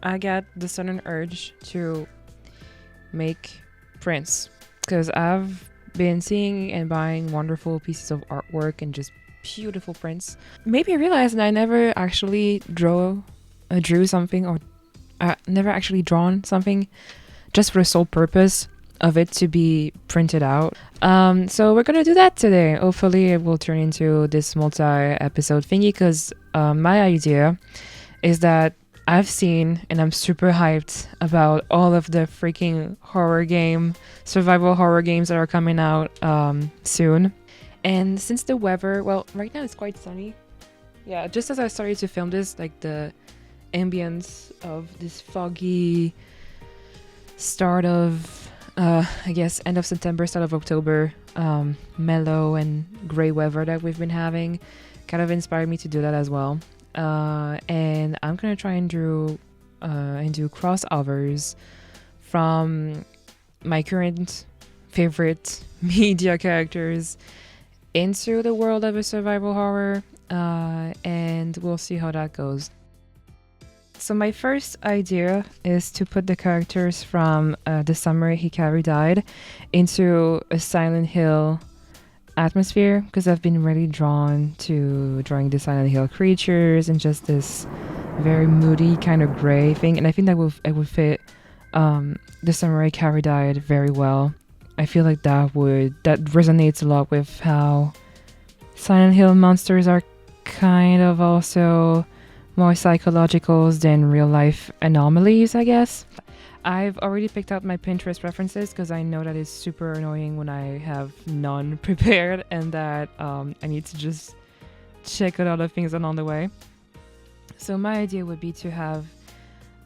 I got the sudden urge to make prints because I've been seeing and buying wonderful pieces of artwork and just beautiful prints. Made me realize that I never actually drew something, or never actually drawn something just for the sole purpose of it to be printed out. So we're gonna do that today. Hopefully it will turn into this multi-episode thingy because my idea is that I've seen and I'm super hyped about all of the freaking survival horror games that are coming out soon. And since the weather, well, right now it's quite sunny. Yeah, just as I started to film this, like the ambience of this foggy start of, I guess, end of September, start of October, mellow and gray weather that we've been having kind of inspired me to do that as well. And I'm gonna try and do crossovers from my current favorite media characters into the world of a survival horror, and we'll see how that goes. So my first idea is to put the characters from the summer Hikaru died into a Silent Hill atmosphere, because I've been really drawn to drawing the Silent Hill creatures and just this very moody kind of gray thing, and I think that it would fit the Samurai Carry died very well. I feel like that resonates a lot with how Silent Hill monsters are kind of also more psychologicals than real life anomalies, I guess. I've already picked out my Pinterest references because I know that it's super annoying when I have none prepared and that I need to just check out other things along the way. So my idea would be to have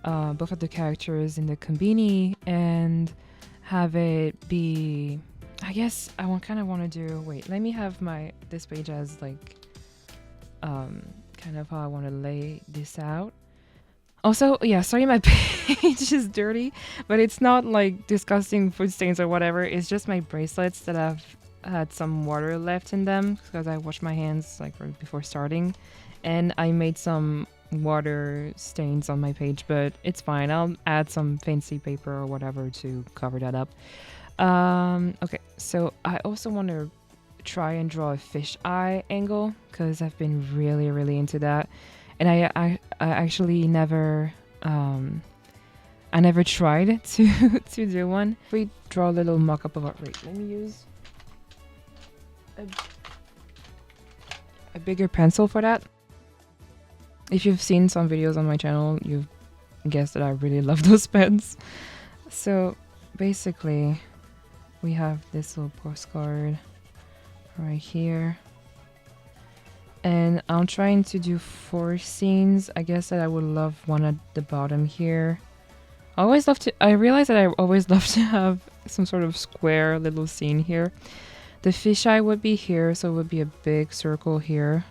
both of the characters in the kombini and have it be, I guess I kind of want to do, wait, let me have this page as like kind of how I want to lay this out. Also, yeah, sorry my page is dirty, but it's not like disgusting food stains or whatever. It's just my bracelets that have had some water left in them because I washed my hands like right before starting, and I made some water stains on my page, but it's fine. I'll add some fancy paper or whatever to cover that up. Okay, so I also want to try and draw a fisheye angle because I've been really into that, and I actually never I never tried to do one. If we draw a little mock-up of our, wait, let me use a bigger pencil for that. If you've seen some videos on my channel, you've guessed that I really love those pens. So basically we have this little postcard right here, and I'm trying to do 4 scenes. I guess that I would love one at the bottom here. I realize that I always love to have some sort of square little scene here. The fisheye would be here, so it would be a big circle here,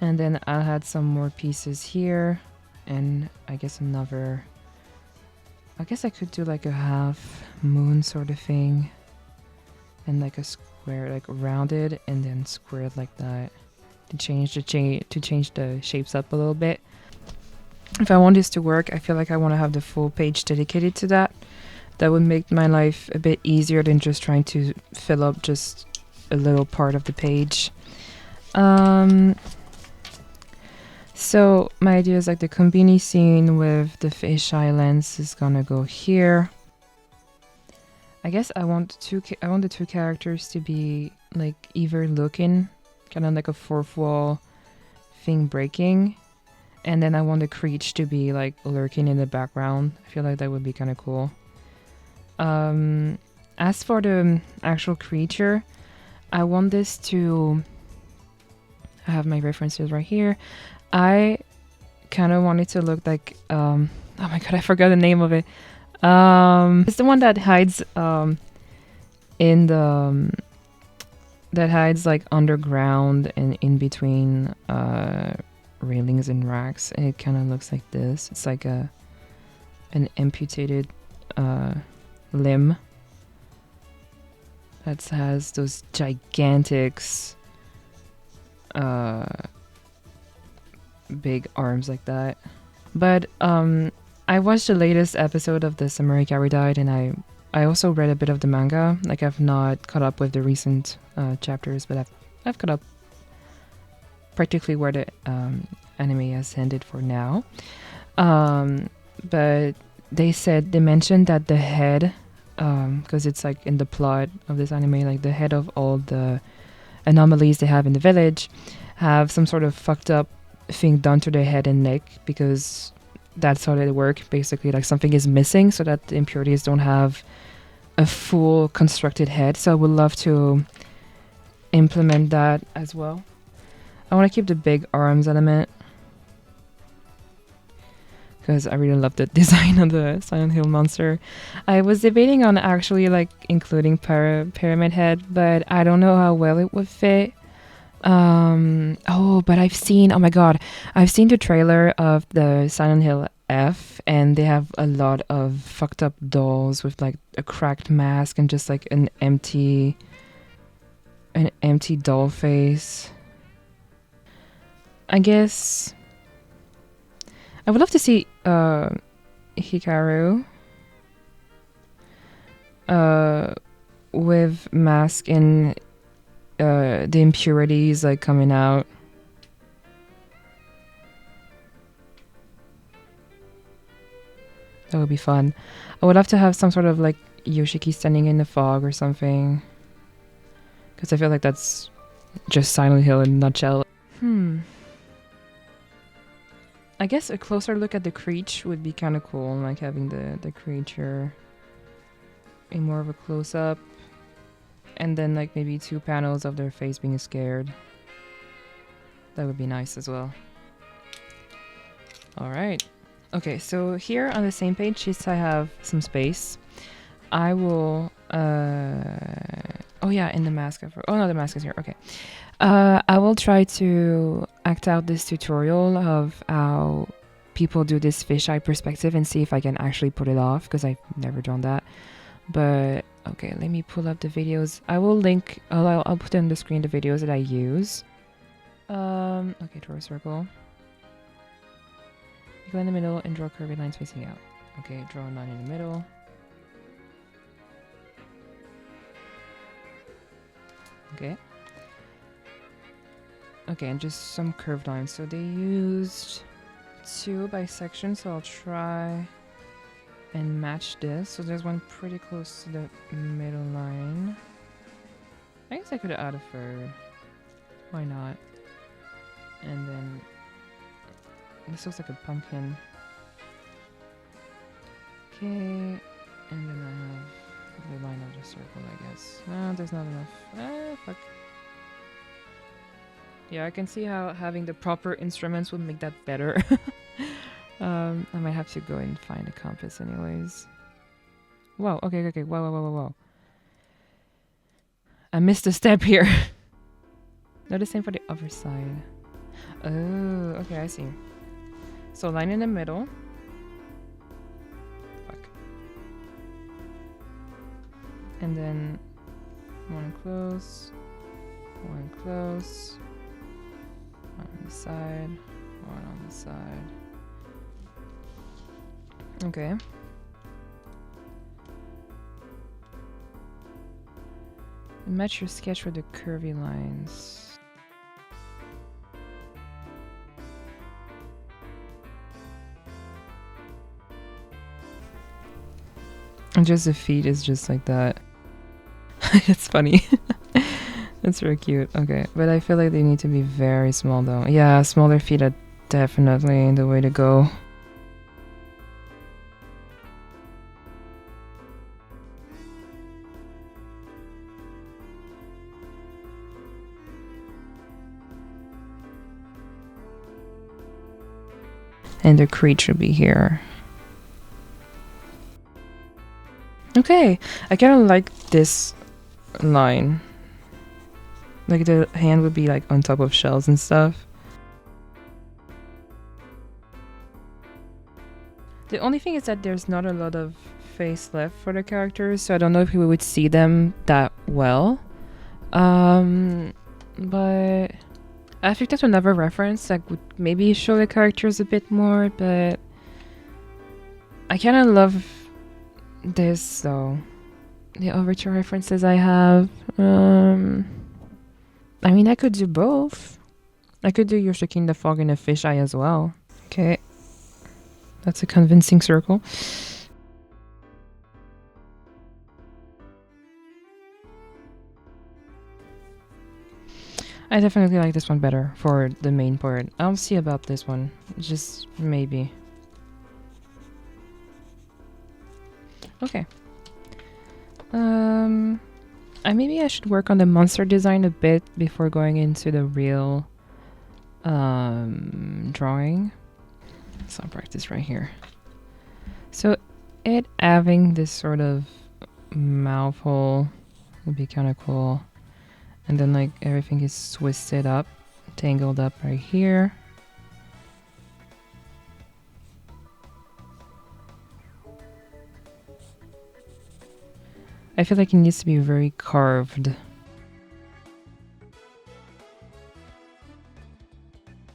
and then I'll add some more pieces here, and I guess I guess I could do like a half moon sort of thing, and like a square, like rounded and then squared like that, to change the shapes up a little bit. If I want this to work, I feel like I want to have the full page dedicated to that. That would make my life a bit easier than just trying to fill up just a little part of the page. So my idea is like the kombini scene with the fisheye lens is gonna go here. I guess I want the 2 characters to be like either looking, kind of like a fourth wall thing breaking, and then I want the creature to be like lurking in the background. I feel like that would be kind of cool. As for the actual creature, I want this to, I have my references right here. I kind of want it to look like, oh my god, I forgot the name of it. It's the one that hides that hides like underground and in between railings and racks, and it kind of looks like this. It's like an amputated limb that has those gigantic big arms like that. But I watched the latest episode of The Summer Hikaru Died, and I also read a bit of the manga. Like, I've not caught up with the recent chapters, but I've caught up practically where the anime has ended for now. But they mentioned that the head, because it's like in the plot of this anime, like the head of all the anomalies they have in the village have some sort of fucked up thing done to their head and neck, because that's how they work. Basically, like something is missing so that the impurities don't have a full constructed head. So I would love to implement that as well. I want to keep the big arms element because I really love the design of the Silent Hill monster. I was debating on actually like including Pyramid Head, but I don't know how well it would fit. But I've seen the trailer of the Silent Hill F, and they have a lot of fucked up dolls with like a cracked mask and just like an empty doll face. I guess I would love to see Hikaru with mask and the impurities like coming out. That would be fun. I would love to have some sort of like Yoshiki standing in the fog or something, because I feel like that's just Silent Hill in a nutshell. I guess a closer look at the creature would be kind of cool, like having the creature in more of a close-up, and then like maybe 2 panels of their face being scared. That would be nice as well. Alright. Okay, so here on the same page, since I have some space, I will... oh yeah, in the mask. Oh no, the mask is here. Okay. I will try to act out this tutorial of how people do this fisheye perspective and see if I can actually put it off, because I've never done that. But okay, let me pull up the videos. I will link, I'll put on the screen the videos that I use. Okay, draw a circle. Go in the middle and draw curvy lines facing out. Okay, draw a line in the middle. Okay. Okay, and just some curved lines. So they used 2 bisections, so I'll try and match this. So there's one pretty close to the middle line. I guess I could add a third. Why not? And then this looks like a pumpkin. Okay, and then I have the line of the circle, I guess. No, there's not enough. Fuck. Yeah, I can see how having the proper instruments would make that better. I might have to go and find a compass anyways. Whoa, okay, whoa. I missed a step here. No, the same for the other side. Oh, okay, I see. So line in the middle. Fuck. And then one close, one close. One on the side, one on the side. Okay. And match your sketch with the curvy lines. And just the feet is just like that. It's funny. It's really cute. Okay, but I feel like they need to be very small though. Yeah, smaller feet are definitely the way to go. And the creature should be here. Okay, I kind of like this line. Like the hand would be like on top of shells and stuff. The only thing is that there's not a lot of face left for the characters, so I don't know if we would see them that well. But I think that's another reference that would maybe show the characters a bit more, but I kind of love this though. The overture references I have. I mean, I could do both. I could do Yoshiki in the Fog and a Fisheye as well. Okay. That's a convincing circle. I definitely like this one better for the main part. I'll see about this one. Just maybe. Okay. Maybe I should work on the monster design a bit before going into the real drawing. Some practice right here. So it having this sort of mouth hole would be kind of cool. And then like everything is twisted up, tangled up right here. I feel like it needs to be very carved.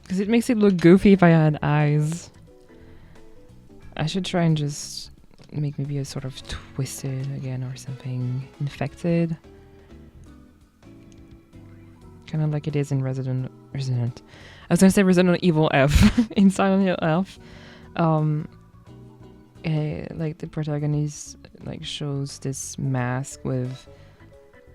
Because it makes it look goofy if I had eyes. I should try and just make maybe a sort of twisted again or something infected. Kind of like it is in Resident. I was gonna say Resident Evil F in Silent Hill F. Like the protagonist like shows this mask with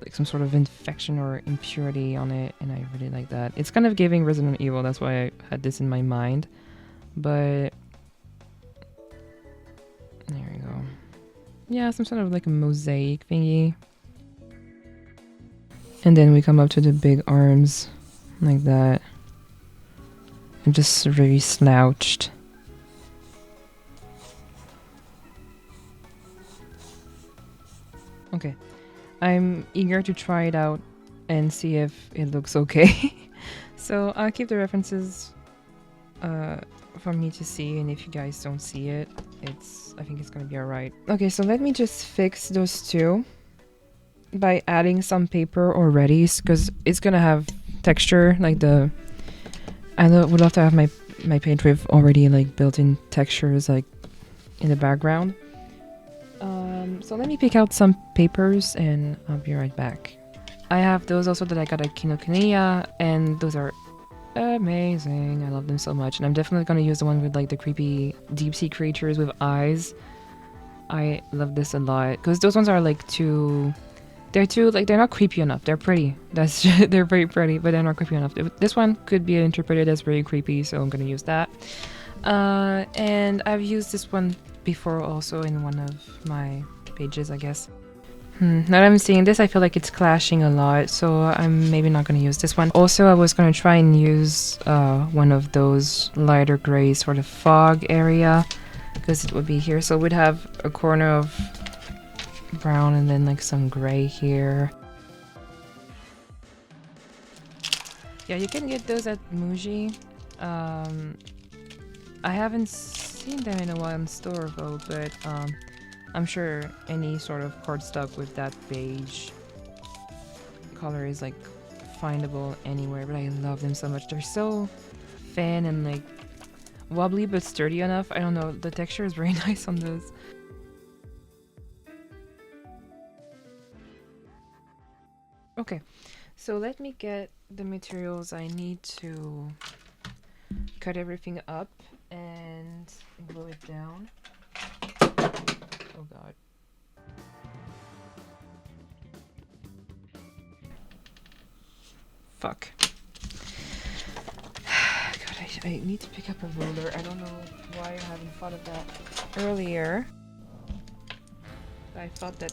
like some sort of infection or impurity on it, and I really like that. It's kind of giving Resident Evil, that's why I had this in my mind. But there we go. Yeah, some sort of like a mosaic thingy. And then we come up to the big arms like that. And just very slouched. Okay, I'm eager to try it out and see if it looks okay. So I'll keep the references for me to see, and if you guys don't see it, I think it's gonna be alright. Okay, so let me just fix those two by adding some paper already, because it's gonna have texture, like I would love to have my page with already like built-in textures like in the background. So let me pick out some papers and I'll be right back. I have those also that I got at Kinokuniya, and those are amazing. I love them so much, and I'm definitely gonna use the one with like the creepy deep sea creatures with eyes. I love this a lot because those ones are like they're not creepy enough. They're pretty. They're very pretty, but they're not creepy enough. This one could be interpreted as very creepy, so I'm gonna use that. And I've used this one before also in one of my pages, I guess. Now that I'm seeing this, I feel like it's clashing a lot, so I'm maybe not going to use this one. Also, I was going to try and use one of those lighter grays for the fog area, because it would be here. So we'd have a corner of brown and then like some gray here. Yeah, you can get those at Muji. I haven't seen them in a while in store though, but I'm sure any sort of cardstock with that beige color is like findable anywhere, but I love them so much. They're so thin and like wobbly but sturdy enough. I don't know, the texture is very nice on those. Okay, so let me get the materials I need to cut everything up and glue it down. Oh god. Fuck. God, I need to pick up a ruler. I don't know why I haven't thought of that earlier. I thought that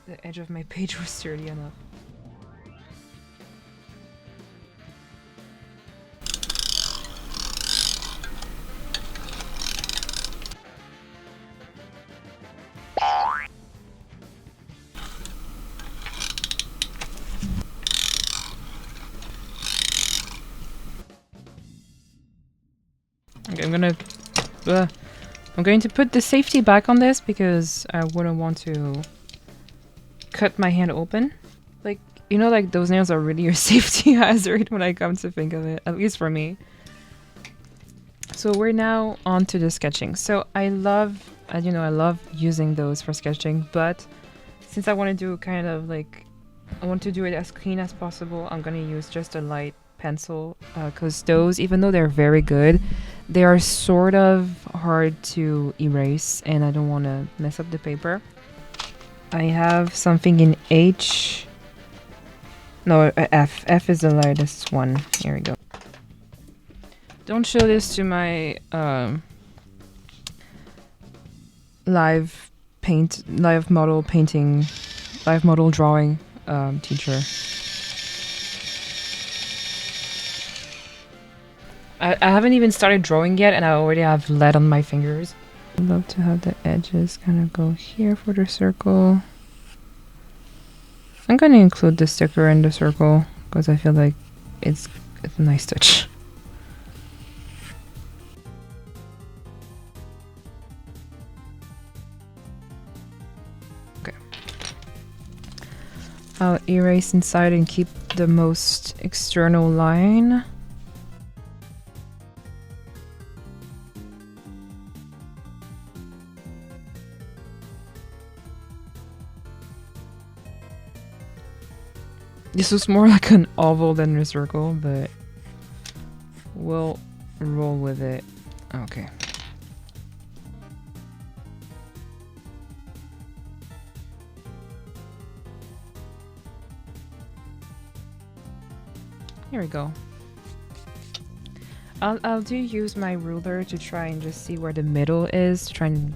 the edge of my page was sturdy enough. Okay, I'm going to put the safety back on this because I wouldn't want to cut my hand open. Like, you know, like those nails are really your safety hazard when I come to think of it, at least for me. So we're now on to the sketching. So I love, as you know, I love using those for sketching, but since I want to do kind of like, I want to do it as clean as possible, I'm going to use just a light pencil because those, even though they're very good, they are sort of hard to erase and I don't want to mess up the paper. I have something in H. No, F. F is the lightest one. Here we go. Don't show this to my live model drawing teacher. I haven't even started drawing yet and I already have lead on my fingers. I'd love to have the edges kind of go here for the circle. I'm going to include the sticker in the circle because I feel like it's a nice touch. Okay. I'll erase inside and keep the most external line. This was more like an oval than a circle, but we'll roll with it. Okay. Here we go. I'll use my ruler to try and just see where the middle is, to try and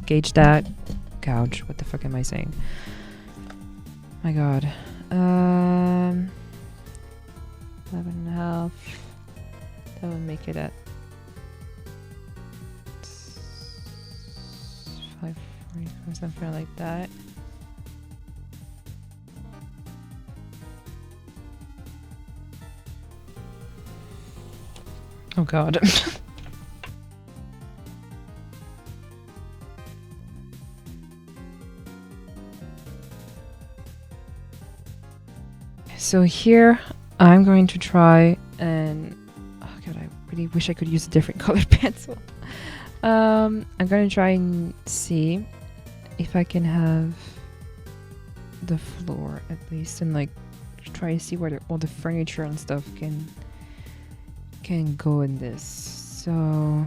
gauge that. Gouge, what the fuck am I saying? My god. 11.5. That would make it at 5.44, something like that. Oh god. So here I'm going to try and oh god, I really wish I could use a different colored pencil. I'm going to try and see if I can have the floor at least and like try to see where all the furniture and stuff can go in this. So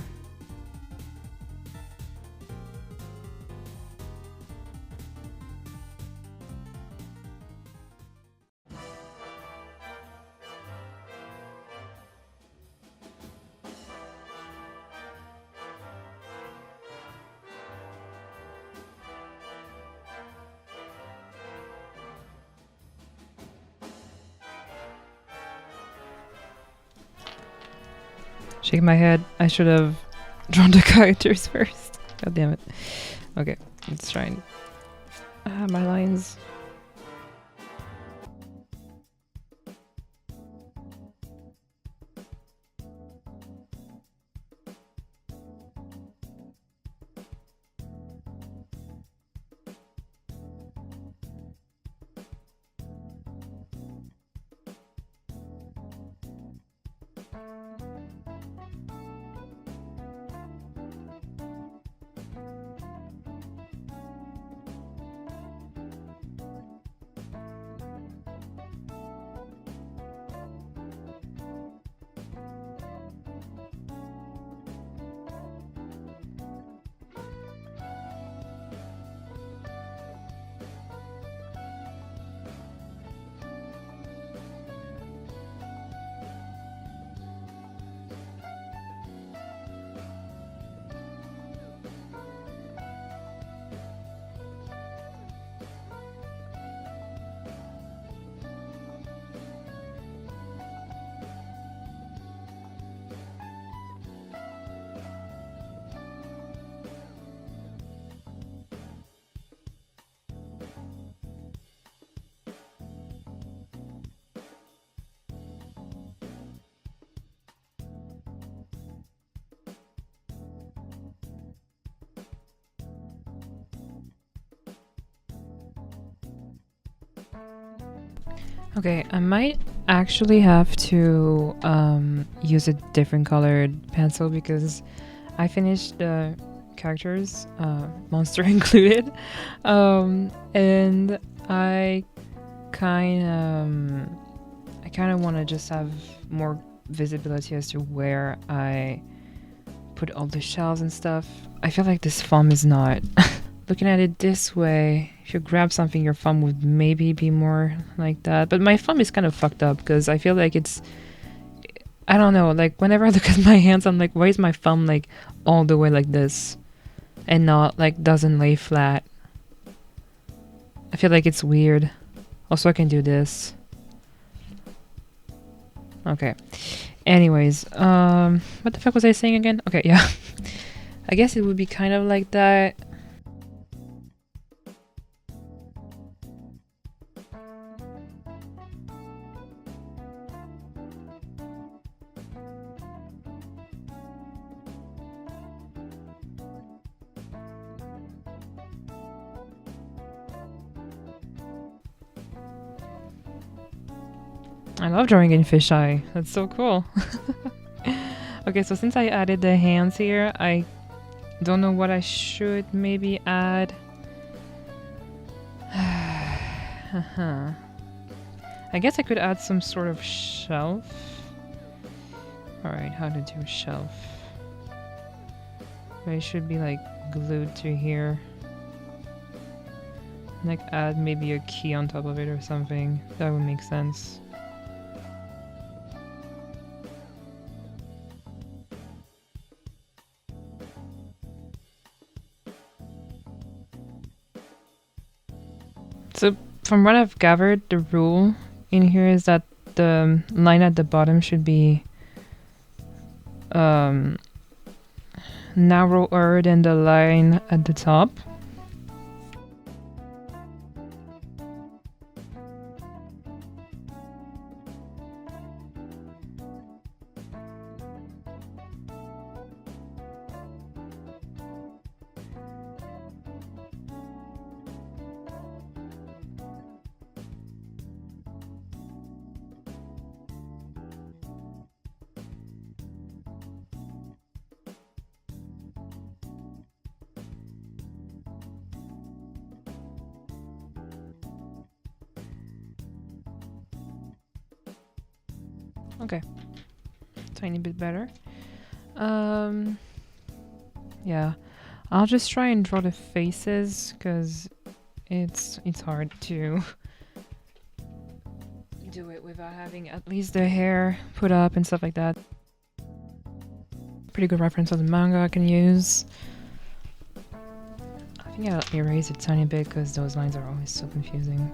shake my head. I should have drawn the characters first. God damn it. Okay, let's try and my lines. Okay, I might actually have to use a different colored pencil because I finished the characters, monster included, and I kind of want to just have more visibility as to where I put all the shells and stuff. I feel like this foam is not. Looking at it this way, if you grab something, your thumb would maybe be more like that. But my thumb is kind of fucked up because I feel like it's, I don't know, like whenever I look at my hands, I'm like, why is my thumb like all the way like this and not like doesn't lay flat? I feel like it's weird. Also, I can do this. Okay. Anyways, what the fuck was I saying again? Okay, yeah. I guess it would be kind of like that. I love drawing in fisheye. That's so cool. Okay, so since I added the hands here, I don't know what I should maybe add. I guess I could add some sort of shelf. Alright, how to do a shelf. But it should be like glued to here. Like add maybe a key on top of it or something. That would make sense. So from what I've gathered, the rule in here is that the line at the bottom should be narrower than the line at the top. Okay, tiny bit better. Yeah, I'll just try and draw the faces because it's hard to do it without having at least the hair put up and stuff like that. Pretty good reference of the manga I can use. I think I'll erase it a tiny bit because those lines are always so confusing.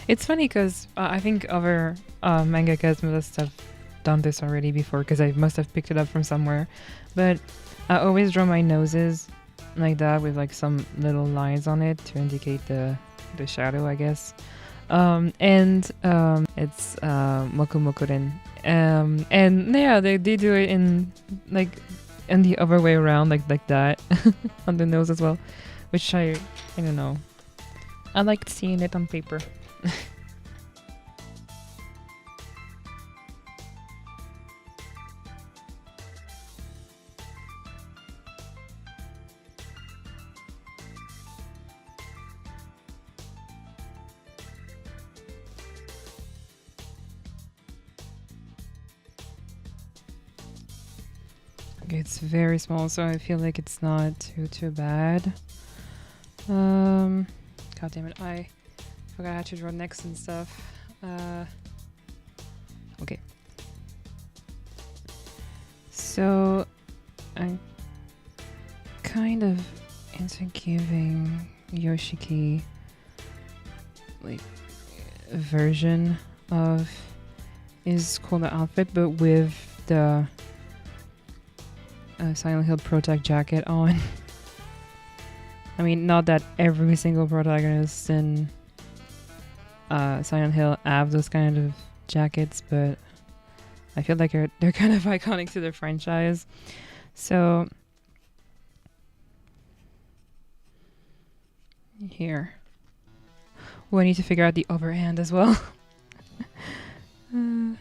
It's funny because I think other mangakas must have done this already before because I must have picked it up from somewhere. But I always draw my noses like that with like some little lines on it to indicate the shadow, I guess. It's Moku Mokuren. And yeah, they do it in like in the other way around, like that on the nose as well, which I don't know. I liked seeing it on paper. It's very small, so I feel like it's not too bad. God damn it, I forgot how to draw necks and stuff. Okay. So I'm kind of into giving Yoshiki like a version of his cool outfit, but with the Silent Hill Protect jacket on. I mean, not that every single protagonist in Silent Hill have those kind of jackets, but I feel like they're kind of iconic to the franchise. So here, oh, I need to figure out the overhand as well. Then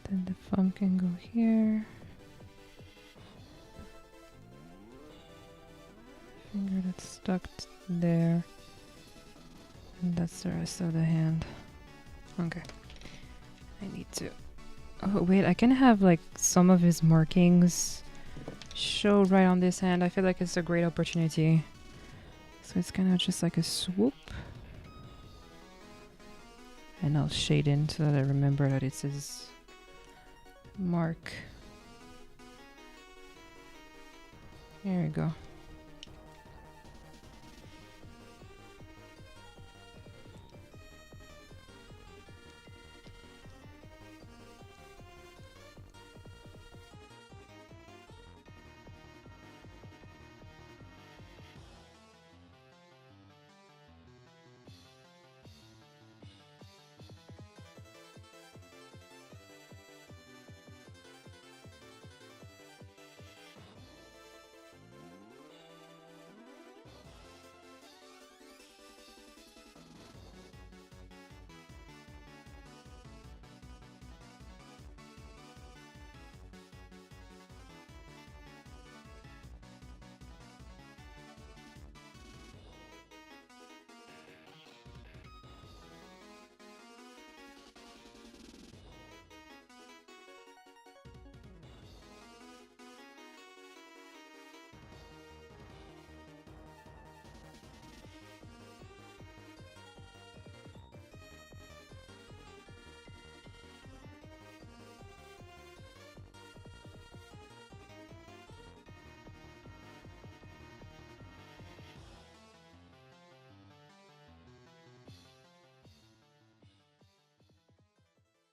the thumb can go here. Finger that's stuck there. And that's the rest of the hand. Okay. I need to... Oh, wait, I can have like some of his markings show right on this hand. I feel like it's a great opportunity. So it's kind of just like a swoop. And I'll shade in so that I remember that it's his mark. There we go.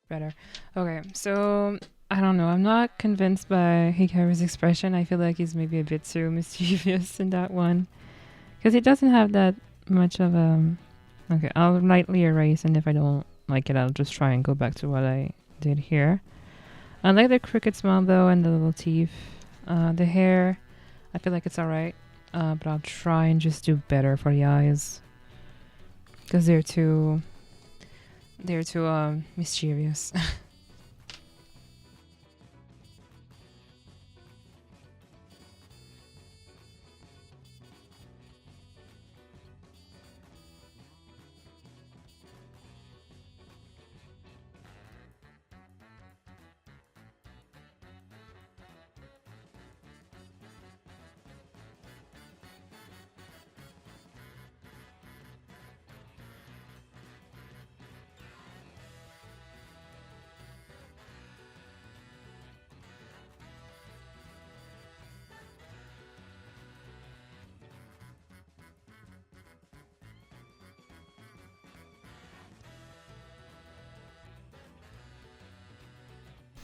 Better. Okay, so I don't know. I'm not convinced by Hikaru's expression. I feel like he's maybe a bit too mischievous in that one. Because he doesn't have that much of a... Okay, I'll lightly erase, and if I don't like it, I'll just try and go back to what I did here. I like the crooked smile, though, and the little teeth. The hair, I feel like it's alright. But I'll try and just do better for the eyes. Because they're too mischievous.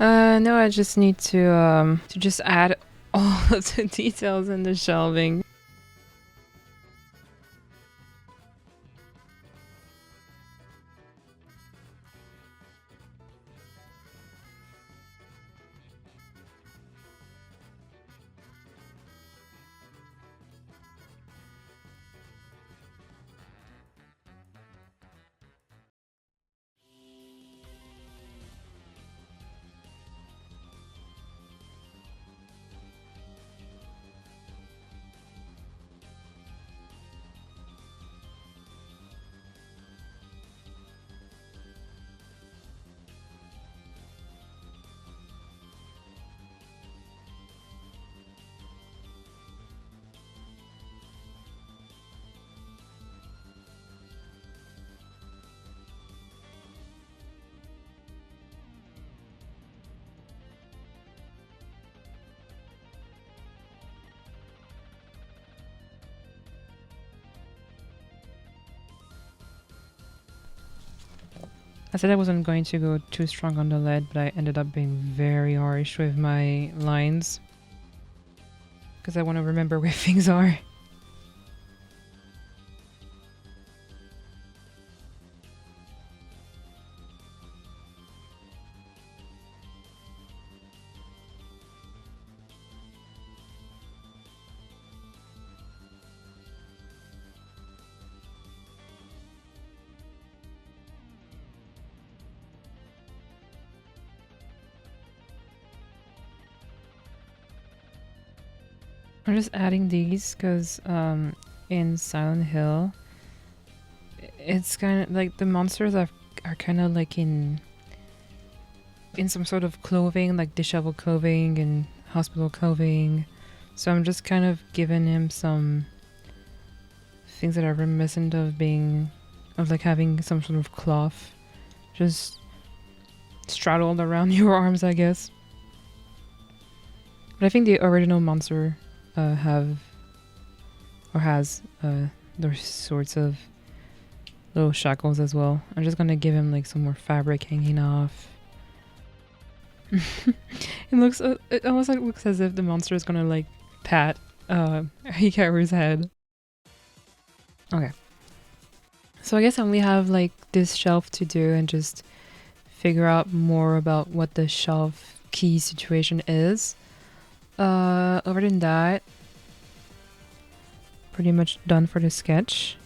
No, I just need to just add all of the details in the shelving. I said I wasn't going to go too strong on the lead, but I ended up being very harsh with my lines. because I want to remember where things are. I'm just adding these because in Silent Hill, it's kind of like the monsters are kind of like in some sort of clothing, like disheveled clothing and hospital clothing. So I'm just kind of giving him some things that are reminiscent of like having some sort of cloth just straddled around your arms, I guess. But I think the original monster has those sorts of little shackles as well. I'm just gonna give him like some more fabric hanging off. It almost like looks as if the monster is gonna like pat Hikaru's head. Okay. So I guess I only have like this shelf to do and just figure out more about what the shelf key situation is. Other than that, pretty much done for the sketch.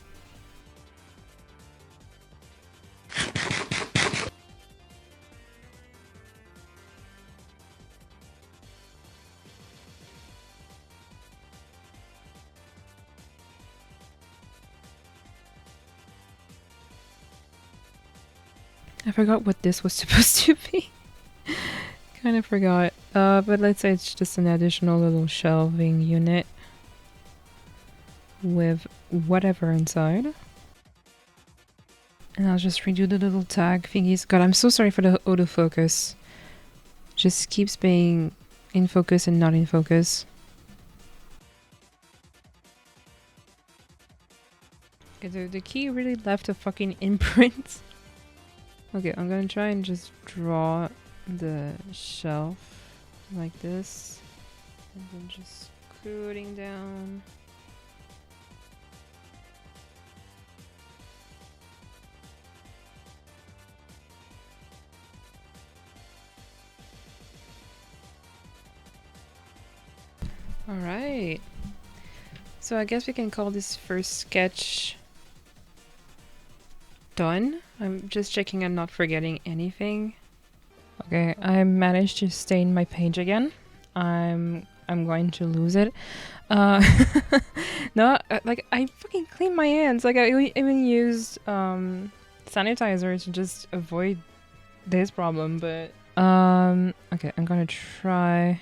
I forgot what this was supposed to be. Kind of forgot. But let's say it's just an additional little shelving unit with whatever inside. And I'll just redo the little tag thingies. God, I'm so sorry for the autofocus. Just keeps being in focus and not in focus. Okay, the key really left a fucking imprint. Okay, I'm gonna try and just draw the shelf like this. And then just scooting down. Alright. So I guess we can call this first sketch done. I'm just checking I'm not forgetting anything. Okay, I managed to stain my page again. I'm going to lose it. No, like I fucking cleaned my hands. Like I even used sanitizer to just avoid this problem, but okay, I'm gonna try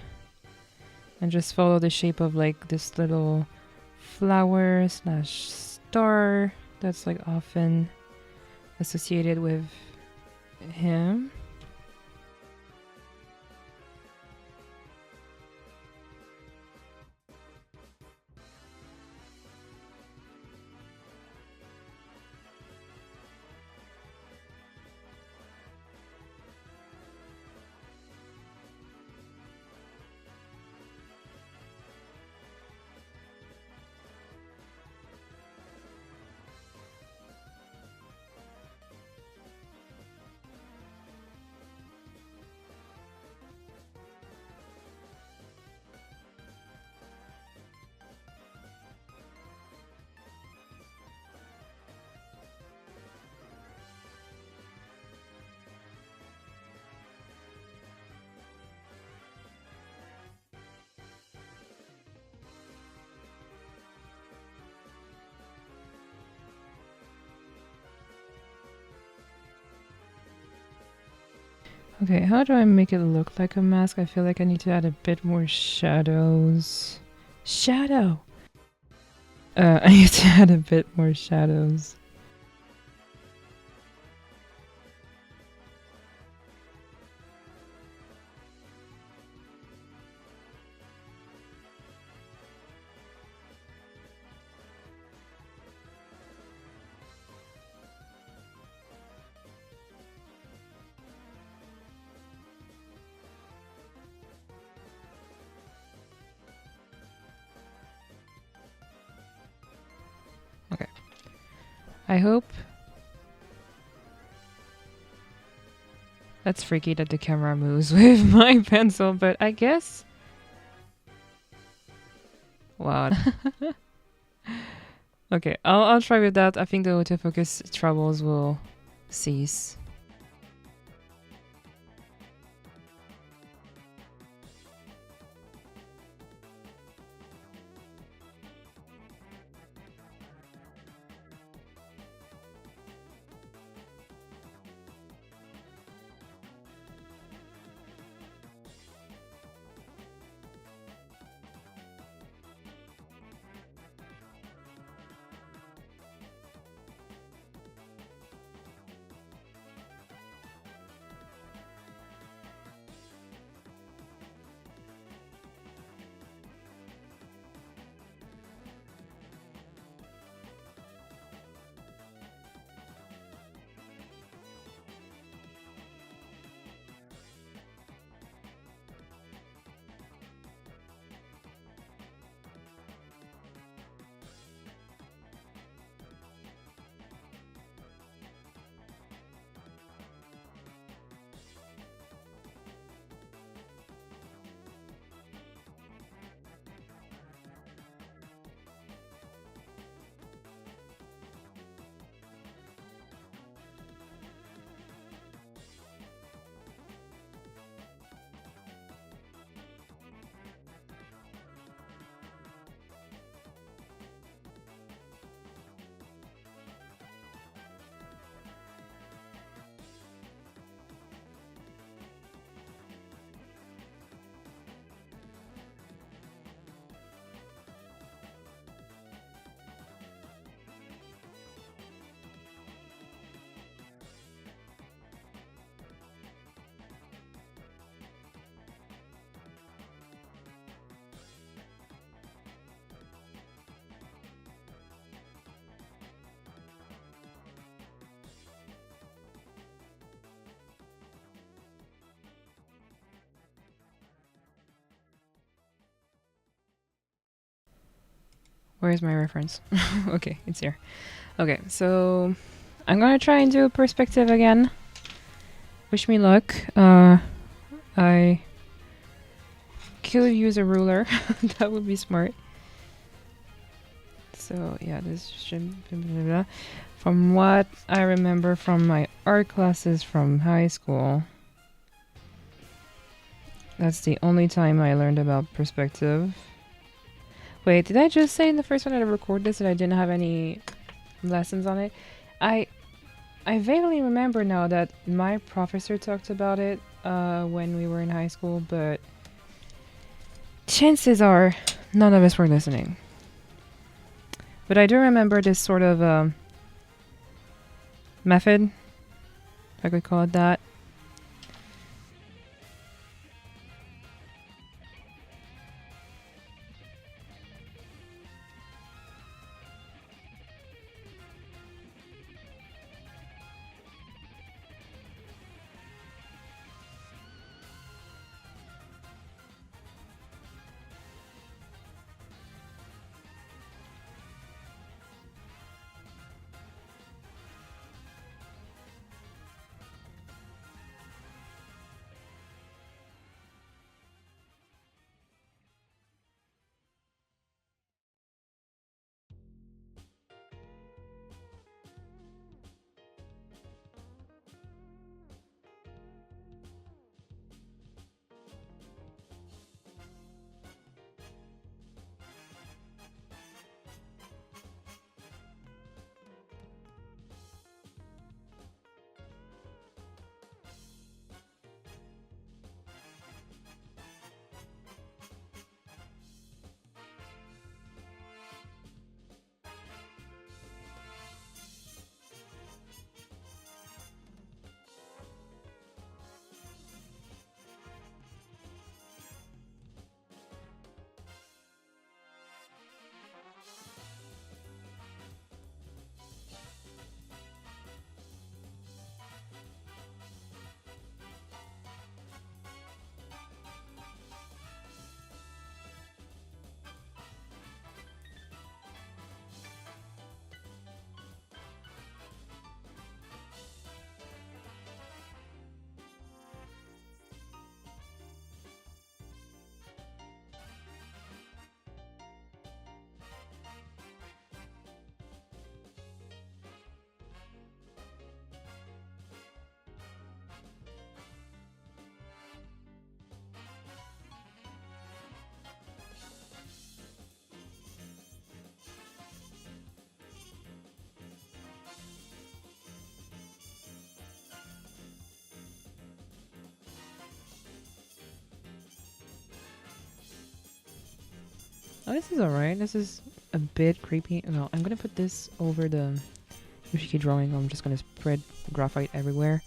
and just follow the shape of like this little flower / star that's like often associated with him. Okay, how do I make it look like a mask? I feel like I need to add a bit more shadows. Shadow! I need to add a bit more shadows. I hope. That's freaky that the camera moves with my pencil, but I guess. Wow. Okay, I'll try with that. I think the autofocus troubles will cease. Where's my reference? Okay, it's here. Okay, so I'm gonna try and do a perspective again. Wish me luck. I could use a ruler. That would be smart. So yeah, this should. From what I remember from my art classes from high school, that's the only time I learned about perspective. Wait, did I just say in the first one that I recorded this that I didn't have any lessons on it? I vaguely remember now that my professor talked about it when we were in high school, but chances are none of us were listening. But I do remember this sort of method, if I could call it that. Oh, this is alright. This is a bit creepy. No, I'm gonna put this over the Yoshiki drawing. I'm just gonna spread graphite everywhere.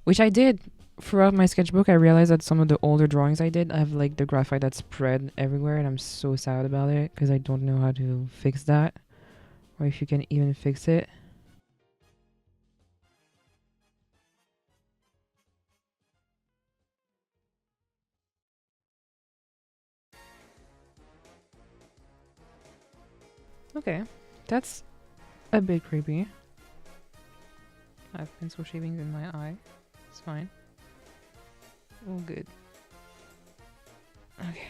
Which I did throughout my sketchbook. I realized that some of the older drawings I did, I have like the graphite that's spread everywhere, and I'm so sad about it because I don't know how to fix that, or if you can even fix it. Okay, that's a bit creepy. I have pencil shavings in my eye. It's fine. All good. Okay.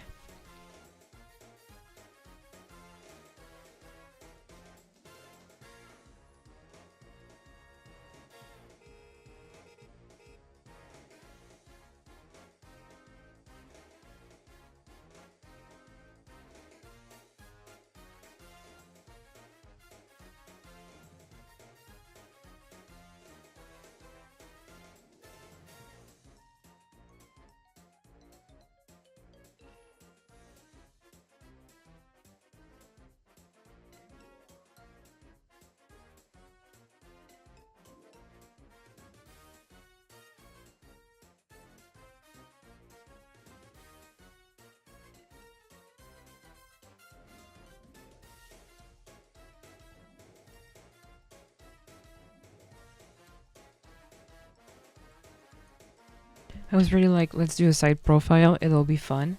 I was really like, let's do a side profile. It'll be fun.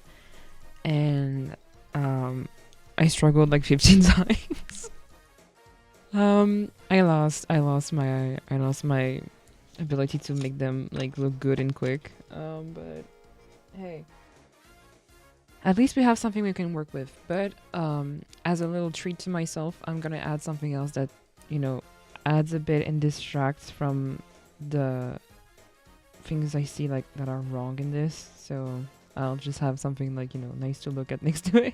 And I struggled like 15 times. I lost my ability to make them like look good and quick. But hey, at least we have something we can work with. But as a little treat to myself, I'm gonna add something else that, you know, adds a bit and distracts from the things I see like that are wrong in this. So I'll just have something like, you know, nice to look at next to it.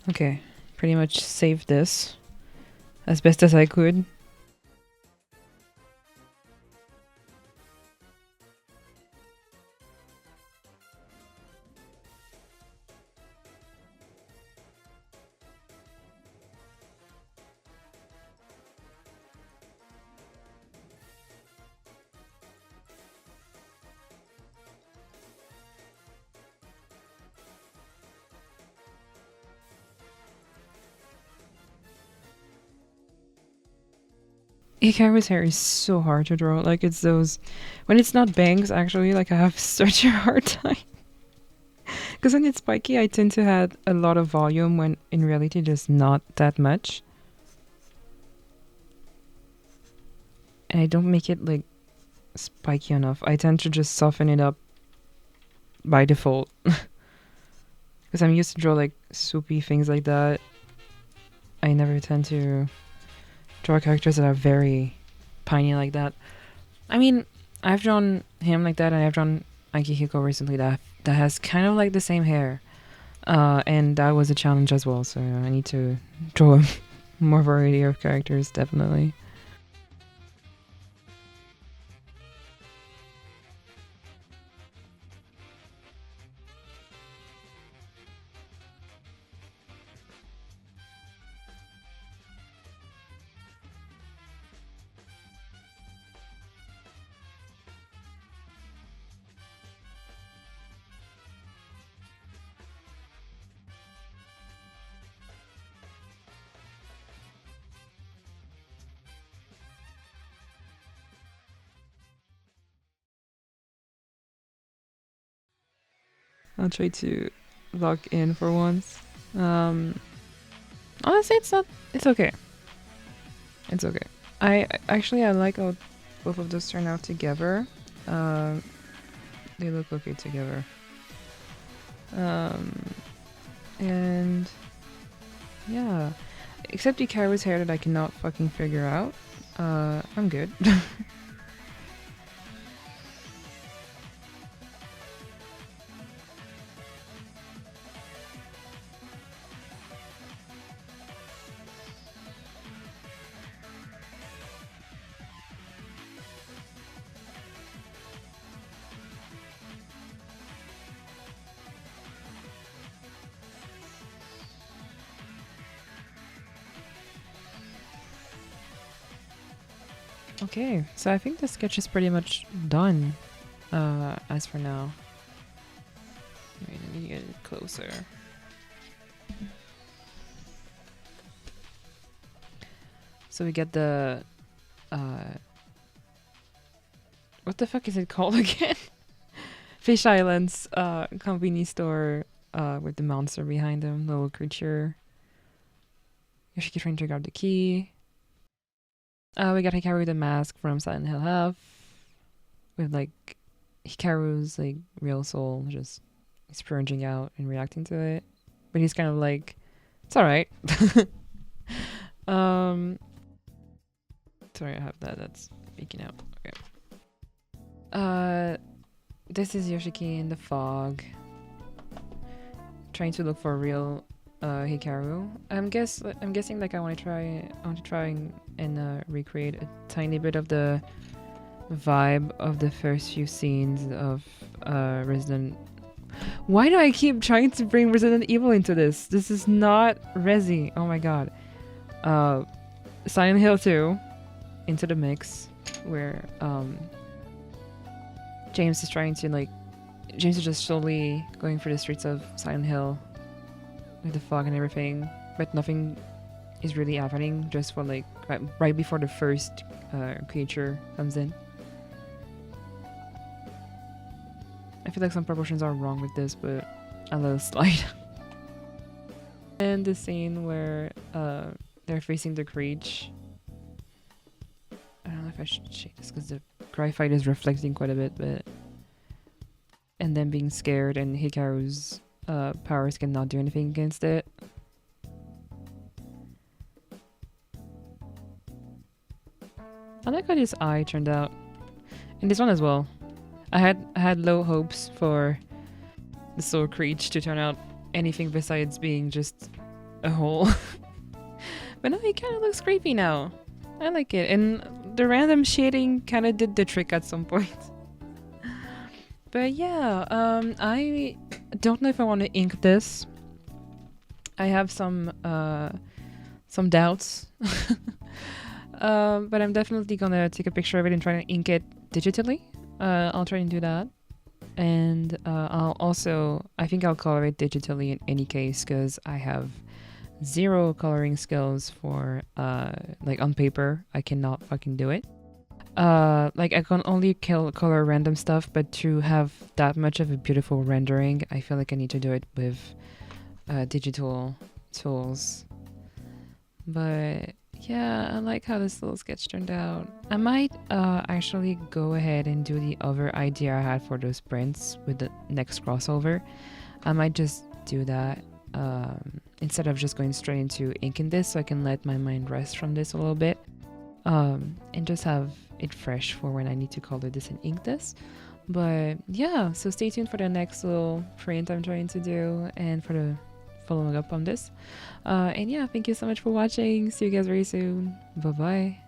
Okay, pretty much saved this as best as I could. Hikaru's hair is so hard to draw. Like, it's those. When it's not bangs, actually, like, I have such a hard time. Because when it's spiky, I tend to have a lot of volume when in reality, there's not that much. And I don't make it, like, spiky enough. I tend to just soften it up by default. Because I'm used to draw, like, soupy things like that. I never tend to draw characters that are very piney like that. I mean, I've drawn him like that, and I've drawn Akihiko recently that has kind of like the same hair. And that was a challenge as well, so I need to draw more variety of characters, definitely. I'll try to lock in for once. Um, Honestly, it's not. It's okay. It's okay. I like how both of those turn out together. Uh, they look okay together. Um, and yeah, except Hikaru's hair that I cannot fucking figure out. I'm good. Okay, so I think the sketch is pretty much done, as for now. Wait, let me get it closer. So we get the, what the fuck is it called again? Fish Islands, convenience store, with the monster behind them, little creature. Yoshiki trying to grab the key. We got Hikaru with the mask from Silent Hill Half. With like Hikaru's like real soul just spurging out and reacting to it. But he's kind of like, it's alright. Sorry, I have that's speaking out. Okay. This is Yoshiki in the fog. Trying to look for a real Hikaru. I'm guessing like I want to try and recreate a tiny bit of the vibe of the first few scenes of Resident. Why do I keep trying to bring Resident Evil into this? This is not Resi. Oh my god. Silent Hill 2 into the mix, where James is just slowly going through the streets of Silent Hill with the fog and everything, but nothing is really happening, just for like right before the first creature comes in. I feel like some proportions are wrong with this, but I'll let it slide. And the scene where they're facing the creature. I don't know if I should shake this because the graphite is reflecting quite a bit, but... And then being scared and Hikaru's powers cannot do anything against it. I like how this eye turned out. And this one as well. I had low hopes for the soul creature to turn out anything besides being just a hole. But no, he kind of looks creepy now. I like it. And the random shading kind of did the trick at some point. But yeah, I don't know if I want to ink this. I have some doubts. But I'm definitely gonna take a picture of it and try to ink it digitally. I'll try and do that. And I think I'll color it digitally in any case, because I have zero coloring skills for like on paper. I cannot fucking do it. Like I can only color random stuff, but to have that much of a beautiful rendering, I feel like I need to do it with digital tools. But yeah, I like how this little sketch turned out. I might actually go ahead and do the other idea I had for those prints with the next crossover. I might just do that instead of just going straight into inking this, so I can let my mind rest from this a little bit, and just have it fresh for when I need to color this and ink this. But yeah, so stay tuned for the next little print I'm trying to do and for the following up on this. And yeah, thank you so much for watching. See you guys very soon. Bye bye.